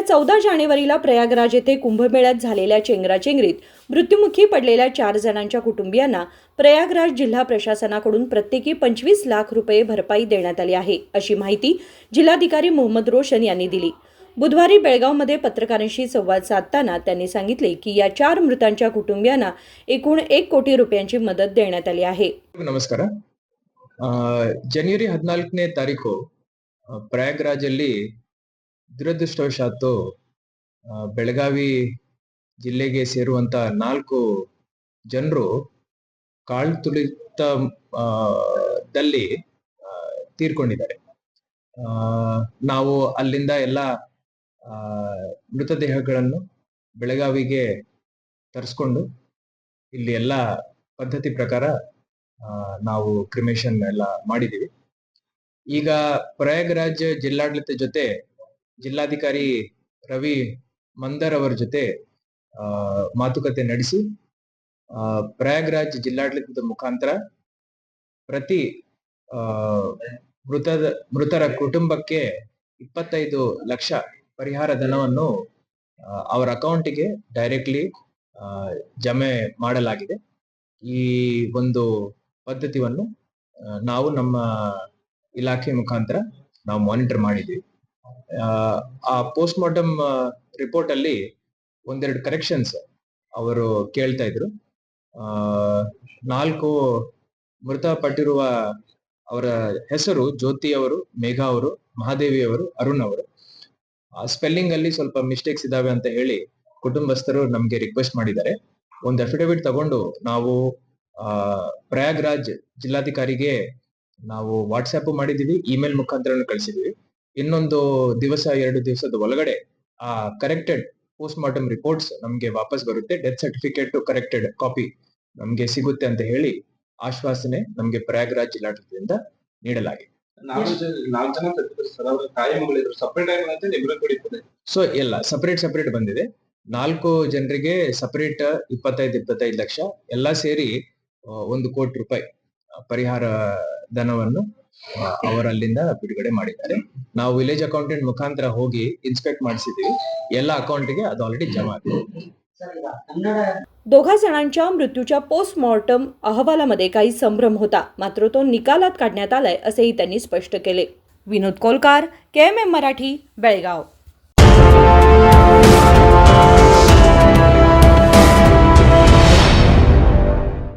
14 जानेवारीला प्रयागराज येथे कुंभमेळ्यात झालेल्या चेंगराचेंगरीत मृत्युमुखी पडलेल्या 4 जणांच्या कुटुंबियांना प्रयागराज जिल्हा प्रशासनाकडून प्रत्येकी 25 लाख रुपये भरपाई देण्यात आली आहे, अशी माहिती जिल्हाधिकारी मोहम्मद रोशन यांनी दिली। बुधवारी बेळगावमध्ये पत्रकारांशी संवाद साधताना त्यांनी सांगितले की या 4 मृतांच्या कुटुंबियांना एकूण 1 कोटी रुपयांची मदत देण्यात आली आहे। ನಮಸ್ಕಾರ। ಜನವರಿ 14ನೇ ತಾರೀಕು ಪ್ರಯಾಗ್ರಾಜಲ್ಲಿ ದುರದೃಷ್ಟವಶಾತ್ತು ಬೆಳಗಾವಿ ಜಿಲ್ಲೆಗೆ ಸೇರುವಂತ 4 ಜನರು ಕಾಳು ತುಳಿತದಲ್ಲಿ ತೀರ್ಕೊಂಡಿದ್ದಾರೆ। ನಾವು ಅಲ್ಲಿಂದ ಎಲ್ಲ ಮೃತದೇಹಗಳನ್ನು ಬೆಳಗಾವಿಗೆ ತರಿಸಿಕೊಂಡು ಇಲ್ಲಿ ಎಲ್ಲ ಪದ್ಧತಿ ಪ್ರಕಾರ ನಾವು ಕ್ರಿಮೇಷನ್ ಎಲ್ಲ ಮಾಡಿದೀವಿ। ಈಗ ಪ್ರಯಾಗರಾಜ್ ಜಿಲ್ಲಾಡಳಿತ ಜೊತೆ ಜಿಲ್ಲಾಧಿಕಾರಿ ರವಿ ಮಂದರ್ ಅವರ ಜೊತೆ ಮಾತುಕತೆ ನಡೆಸಿ ಪ್ರಯಾಗರಾಜ್ ಜಿಲ್ಲಾಡಳಿತದ ಮುಖಾಂತರ ಪ್ರತಿ ಮೃತರ ಕುಟುಂಬಕ್ಕೆ 25 ಲಕ್ಷ ಪರಿಹಾರ ಧನವನ್ನು ಅವರ ಅಕೌಂಟಿಗೆ ಡೈರೆಕ್ಟ್ಲಿ ಜಮೆ ಮಾಡಲಾಗಿದೆ। ಈ ಒಂದು ಪದ್ಧತಿಯನ್ನು ನಾವು ನಮ್ಮ ಇಲಾಖೆ ಮುಖಾಂತರ ನಾವು ಮಾನಿಟರ್ ಮಾಡಿದ್ವಿ। ಆ ಪೋಸ್ಟ್ ಮಾರ್ಟಮ್ ರಿಪೋರ್ಟ್ ಅಲ್ಲಿ ಒಂದೆರಡು ಕರೆಕ್ಷನ್ಸ್ ಅವರು ಕೇಳ್ತಾ ಇದ್ರು। 4 ಮೃತಪಟ್ಟಿರುವ ಅವರ ಹೆಸರು ಜ್ಯೋತಿ ಅವರು, ಮೇಘಾ ಅವರು, ಮಹಾದೇವಿ ಅವರು, ಅರುಣ್ ಅವರು। ಸ್ಪೆಲ್ಲಿಂಗ್ ಅಲ್ಲಿ ಸ್ವಲ್ಪ ಮಿಸ್ಟೇಕ್ಸ್ ಇದಾವೆ ಅಂತ ಹೇಳಿ ಕುಟುಂಬಸ್ಥರು ನಮ್ಗೆ ರಿಕ್ವೆಸ್ಟ್ ಮಾಡಿದ್ದಾರೆ। ಒಂದು ಅಫಿಡವಿಟ್ ತಗೊಂಡು ನಾವು ಪ್ರಯಾಗ್ರಾಜ್ ಜಿಲ್ಲಾಧಿಕಾರಿಗೆ ನಾವು ವಾಟ್ಸ್ಆಪ್ ಮಾಡಿದೀವಿ, ಇಮೇಲ್ ಮುಖಾಂತರ ಕಳಿಸಿದೀವಿ। ಇನ್ನೊಂದು ದಿವಸ 2 ದಿವಸದ ಒಳಗಡೆ ಆ ಕರೆಕ್ಟೆಡ್ ಪೋಸ್ಟ್ ಮಾರ್ಟಮ್ ರಿಪೋರ್ಟ್ಸ್ ನಮ್ಗೆ ವಾಪಸ್ ಬರುತ್ತೆ, ಡೆತ್ ಸರ್ಟಿಫಿಕೇಟ್ ಕರೆಕ್ಟೆಡ್ ಕಾಪಿ ನಮ್ಗೆ ಸಿಗುತ್ತೆ ಅಂತ ಹೇಳಿ ಆಶ್ವಾಸನೆ ನಮ್ಗೆ ಪ್ರಯಾಗ್ರಾಜ್ ಜಿಲ್ಲಾಡಳಿತದಿಂದ ನೀಡಲಾಗಿದೆ। ಸೊ ಎಲ್ಲ ಸಪರೇಟ್ ಬಂದಿದೆ। 4 ಜನರಿಗೆ ಸಪರೇಟ್ 25 ಲಕ್ಷ ಎಲ್ಲ ಸೇರಿ 1 ಕೋಟಿ ರೂಪಾಯಿ ಪರಿಹಾರ ಧನವನ್ನು ಅವರಲ್ಲಿಂದ ಬಿಡುಗಡೆ ಮಾಡಿದ್ದಾರೆ। ನಾವು ವಿಲೇಜ್ ಅಕೌಂಟೆಂಟ್ ಮುಖಾಂತರ ಹೋಗಿ ಇನ್ಸ್ಪೆಕ್ಟ್ ಮಾಡಿಸಿದೀವಿ, ಎಲ್ಲ ಅಕೌಂಟಿಗೆ ಅದು ಆಲ್ರೆडी जमा आಗಿದೆ। दोघा जणांच्या मृत्यूच्या पोस्टमॉर्टम अहवालामध्ये काही संभ्रम होता, मात्र तो निकालात काढण्यात आलाय असेही त्यांनी स्पष्ट केले। विनोद कोलकार, KMM मराठी, बेळगाव।